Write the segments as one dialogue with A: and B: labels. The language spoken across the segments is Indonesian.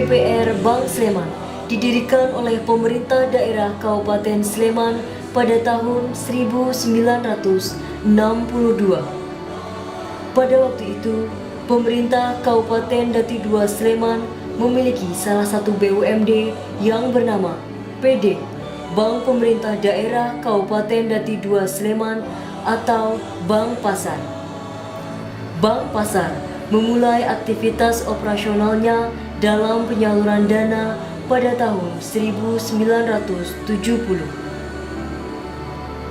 A: BPR Bank Sleman didirikan oleh pemerintah daerah Kabupaten Sleman pada tahun 1962. Pada waktu itu, pemerintah Kabupaten Dati II Sleman memiliki salah satu BUMD yang bernama PD, Bank Pemerintah Daerah Kabupaten Dati II Sleman atau Bank Pasar. Bank Pasar memulai aktivitas operasionalnya dalam penyaluran dana pada tahun 1970.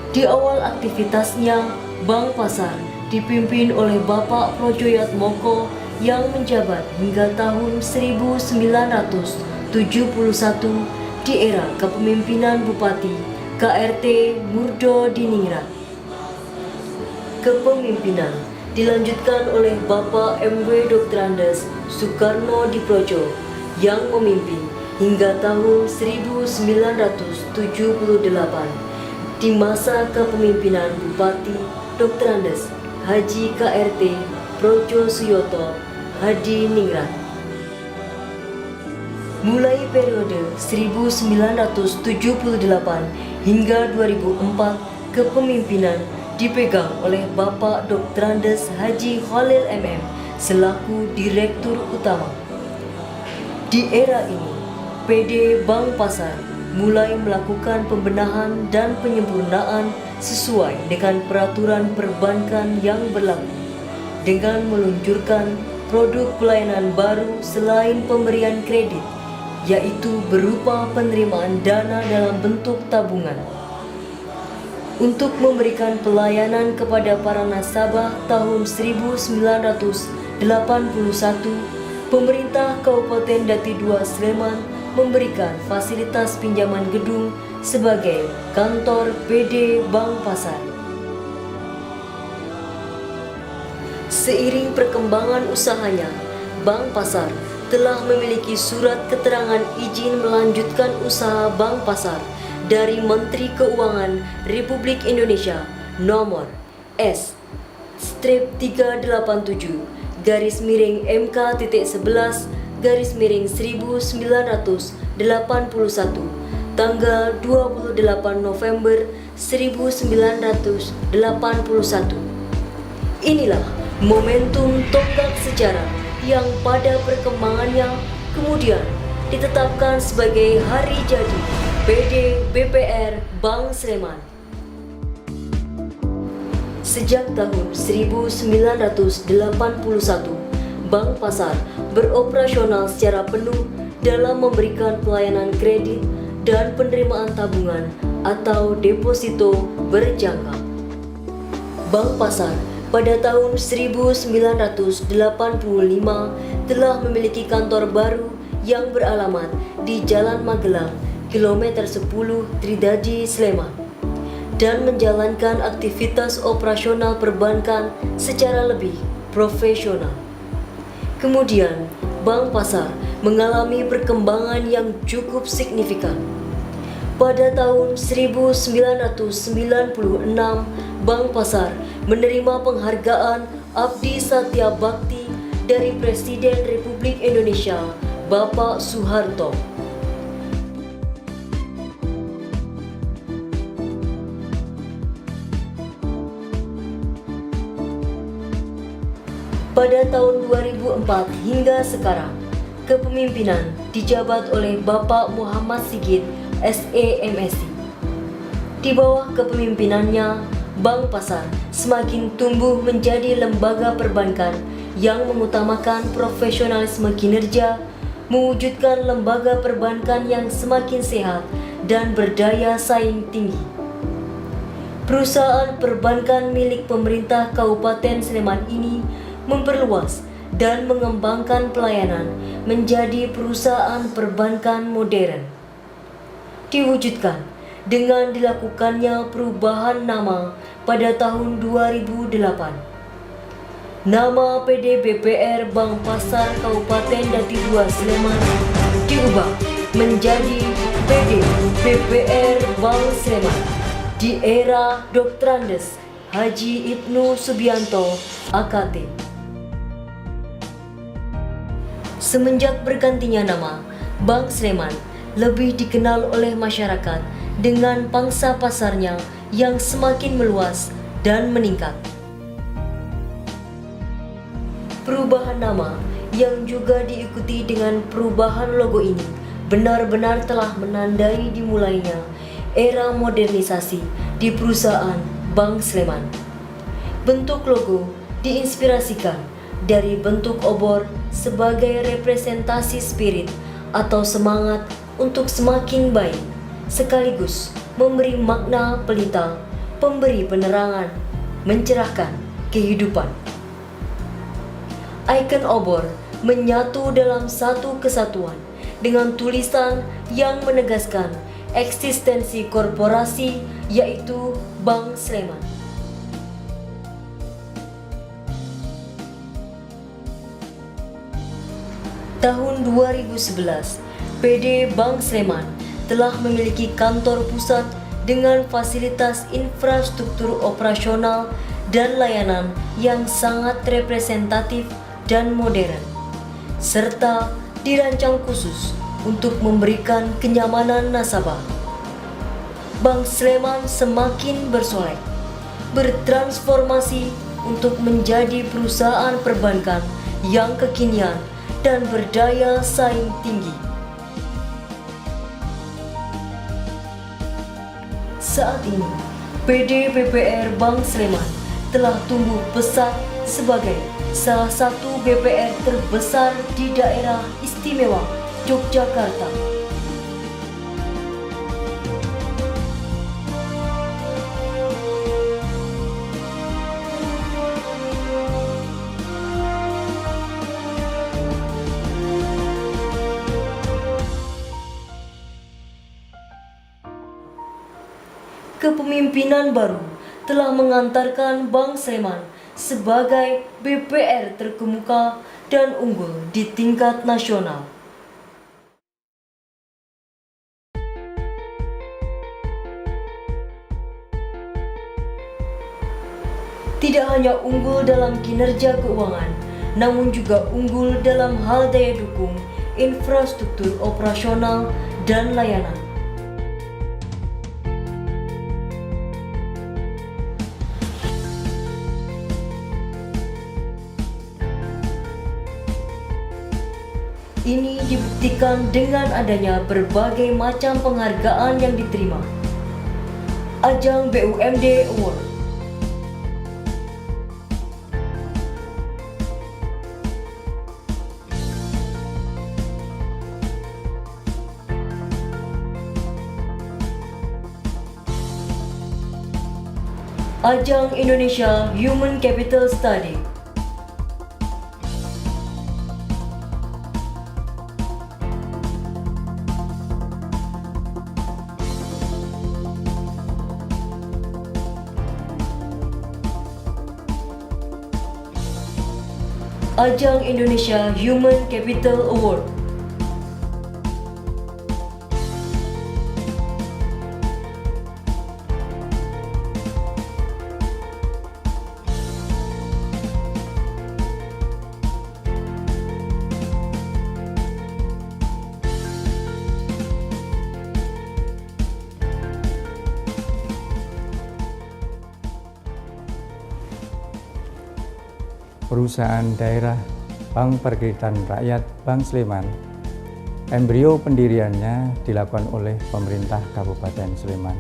A: Di awal aktivitasnya, Bank Pasar dipimpin oleh Bapak Projoyat Moko yang menjabat hingga tahun 1971 di era kepemimpinan Bupati KRT Murdo Diningrat. Kepemimpinan dilanjutkan oleh Bapak MW Dr. Andes Soekarno Diprojo yang memimpin hingga tahun 1978 di masa kepemimpinan Bupati Dr. Andes Haji KRT Projo Suyoto Hadi Ningrat. Mulai periode 1978 hingga 2004, kepemimpinan dipegang oleh Bapak Dr. Andes Haji Khalil MM selaku Direktur Utama. Di era ini, PD Bank Pasar mulai melakukan pembenahan dan penyempurnaan sesuai dengan peraturan perbankan yang berlaku dengan meluncurkan produk pelayanan baru selain pemberian kredit, yaitu berupa penerimaan dana dalam bentuk tabungan. Untuk memberikan pelayanan kepada para nasabah tahun 1981, pemerintah Kabupaten Dati II Sleman memberikan fasilitas pinjaman gedung sebagai kantor PD Bank Pasar. Seiring perkembangan usahanya, Bank Pasar telah memiliki surat keterangan izin melanjutkan usaha Bank Pasar dari Menteri Keuangan Republik Indonesia nomor S-387-MK.11-1981 tanggal 28 November 1981. Inilah momentum tonggak sejarah yang pada perkembangannya kemudian ditetapkan sebagai hari jadi PD BPR Bank Sleman. Sejak tahun 1981, Bank Pasar beroperasional secara penuh dalam memberikan pelayanan kredit dan penerimaan tabungan atau deposito berjangka. Bank Pasar pada tahun 1985 telah memiliki kantor baru yang beralamat di Jalan Magelang, kilometer 10 Tridadi, Sleman, dan menjalankan aktivitas operasional perbankan secara lebih profesional. Kemudian, Bank Pasar mengalami perkembangan yang cukup signifikan. Pada tahun 1996, Bank Pasar menerima penghargaan Abdi Satya Bakti dari Presiden Republik Indonesia, Bapak Soeharto. Pada tahun 2004 hingga sekarang, kepemimpinan dijabat oleh Bapak Muhammad Sigit, SEMSI. Di bawah kepemimpinannya, Bank Pasar semakin tumbuh menjadi lembaga perbankan yang mengutamakan profesionalisme kinerja, mewujudkan lembaga perbankan yang semakin sehat dan berdaya saing tinggi. Perusahaan perbankan milik pemerintah Kabupaten Sleman ini memperluas dan mengembangkan pelayanan menjadi perusahaan perbankan modern. Diwujudkan dengan dilakukannya perubahan nama pada tahun 2008. Nama PD BPR Bank Pasar Kabupaten Dati II Sleman diubah menjadi PD BPR Bank Sleman di era Dr. Andes Haji Ibnu Subianto AKT. Semenjak bergantinya nama, Bank Sleman lebih dikenal oleh masyarakat dengan pangsa pasarnya yang semakin meluas dan meningkat. Perubahan nama yang juga diikuti dengan perubahan logo ini benar-benar telah menandai dimulainya era modernisasi di perusahaan Bank Sleman. Bentuk logo diinspirasikan dari bentuk obor sebagai representasi spirit atau semangat untuk semakin baik, sekaligus memberi makna pelita, pemberi penerangan, mencerahkan kehidupan. Ikon obor menyatu dalam satu kesatuan dengan tulisan yang menegaskan eksistensi korporasi, yaitu Bank Sleman. Tahun 2011, PD Bank Sleman telah memiliki kantor pusat dengan fasilitas infrastruktur operasional dan layanan yang sangat representatif dan modern, serta dirancang khusus untuk memberikan kenyamanan nasabah. Bank Sleman semakin bersolek, bertransformasi untuk menjadi perusahaan perbankan yang kekinian dan berdaya saing tinggi. Saat ini, PD BPR Bank Sleman telah tumbuh pesat sebagai salah satu BPR terbesar di daerah istimewa Yogyakarta. Kepemimpinan baru telah mengantarkan Bank Sleman sebagai BPR terkemuka dan unggul di tingkat nasional. Tidak hanya unggul dalam kinerja keuangan, namun juga unggul dalam hal daya dukung, infrastruktur operasional, dan layanan. Ini dibuktikan dengan adanya berbagai macam penghargaan yang diterima. Ajang BUMD Award, Ajang Indonesia Human Capital Study, Ajang Indonesia Human Capital Award,
B: Perusahaan Daerah Bank Perkreditan Rakyat Bank Sleman. Embrio pendiriannya dilakukan oleh pemerintah Kabupaten Sleman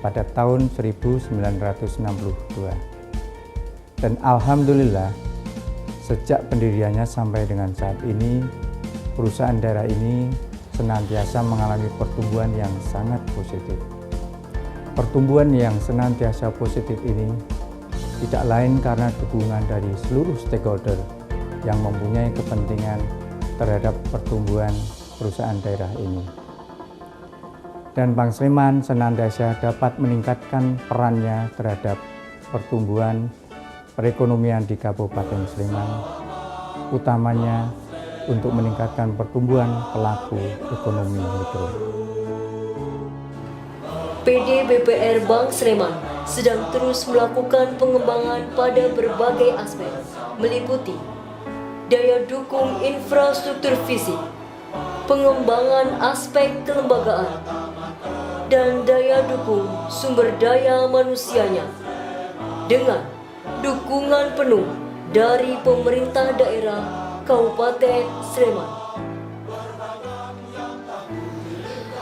B: pada tahun 1962. Dan alhamdulillah, sejak pendiriannya sampai dengan saat ini, perusahaan daerah ini senantiasa mengalami pertumbuhan yang sangat positif. Pertumbuhan yang senantiasa positif ini tidak lain karena dukungan dari seluruh stakeholder yang mempunyai kepentingan terhadap pertumbuhan perusahaan daerah ini. Dan Bank Sleman senantiasa dapat meningkatkan perannya terhadap pertumbuhan perekonomian di Kabupaten Sleman, utamanya untuk meningkatkan pertumbuhan pelaku ekonomi mikro.
A: PD BPR Bank Sleman sedang terus melakukan pengembangan pada berbagai aspek, meliputi daya dukung infrastruktur fisik, pengembangan aspek kelembagaan, dan daya dukung sumber daya manusianya dengan dukungan penuh dari pemerintah daerah Kabupaten Sleman.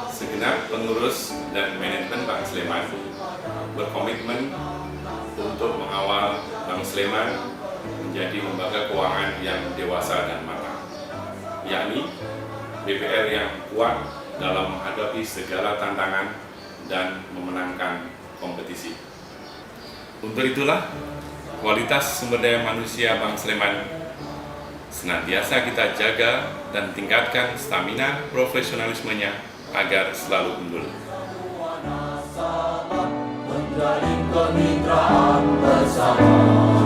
C: Segenap pengurus dan manajemen Bank Sleman berkomitmen untuk mengawal Bank Sleman menjadi lembaga keuangan yang dewasa dan matang, yakni BPR yang kuat dalam menghadapi segala tantangan dan memenangkan kompetisi. Untuk itulah, kualitas sumber daya manusia Bank Sleman senantiasa kita jaga dan tingkatkan stamina profesionalismenya agar selalu unggul.
D: Menjalin kemitraan bersama.